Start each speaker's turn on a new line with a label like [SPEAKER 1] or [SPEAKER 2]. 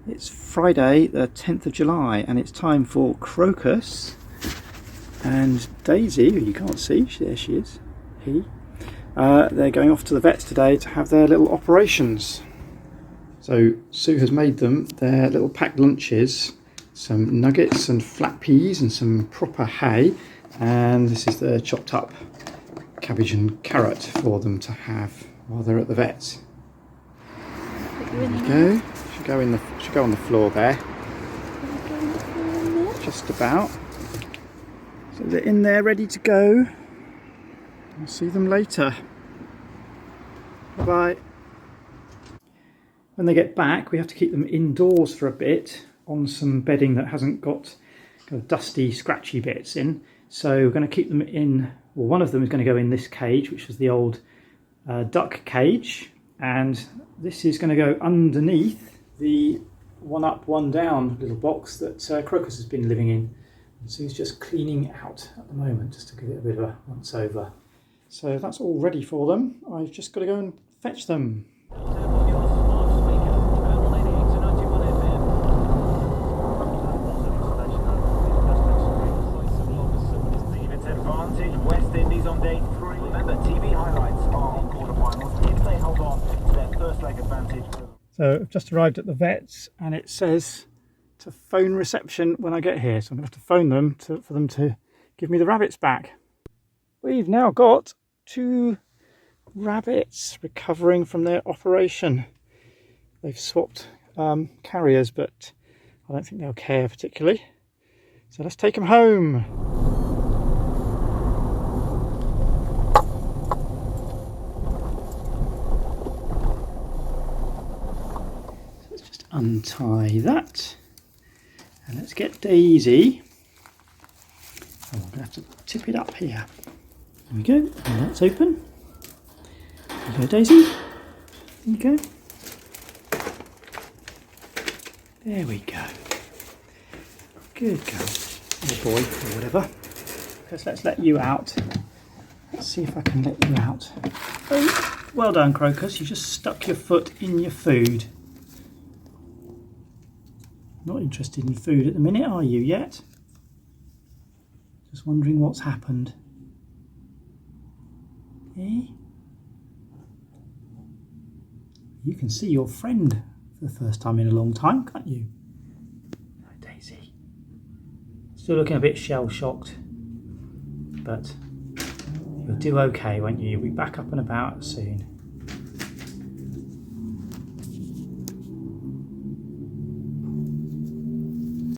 [SPEAKER 1] It's Friday the 10th of July and it's time for Crocus and Daisy, who you can't see, there she is, they're going off to the vets today to have their little operations. So Sue has made them their little packed lunches, some nuggets and flat peas and some proper hay, and this is the chopped up cabbage and carrot for them to have while they're at the vets. There we go. Should go on the floor there. Just about. So they're in there ready to go. We'll see them later. Bye bye. When they get back, we have to keep them indoors for a bit on some bedding that hasn't got kind of dusty, scratchy bits in. So we're going to keep them in. Well, one of them is going to go in this cage, which was the old duck cage, and this is going to go underneath the one up, one down little box that Crocus has been living in. And so he's just cleaning out at the moment, just to give it a bit of a once over. So that's all ready for them. I've just got to go and fetch them.
[SPEAKER 2] West Indies on day 3. Remember, TV highlights are on quarterfinals if they hold on to their first leg advantage.
[SPEAKER 1] So I've just arrived at the vets and it says to phone reception when I get here. So I'm going to have to phone them for them to give me the rabbits back. We've now got 2 rabbits recovering from their operation. They've swapped carriers, but I don't think they'll care particularly. So let's take them home. Untie that and let's get Daisy. Oh, I'm going to have to tip it up here. There we go, and that's open. There you go, Daisy. There you go. There we go. Good girl. Or boy, or whatever. Because let's let you out. Let's see if I can let you out. Oh, well done, Crocus. You just stuck your foot in your food. Not interested in food at the minute, are you yet? Just wondering what's happened. Eh? You can see your friend for the first time in a long time, can't you? Oh, Daisy. Still looking a bit shell-shocked, but you'll do okay, won't you? You'll be back up and about soon.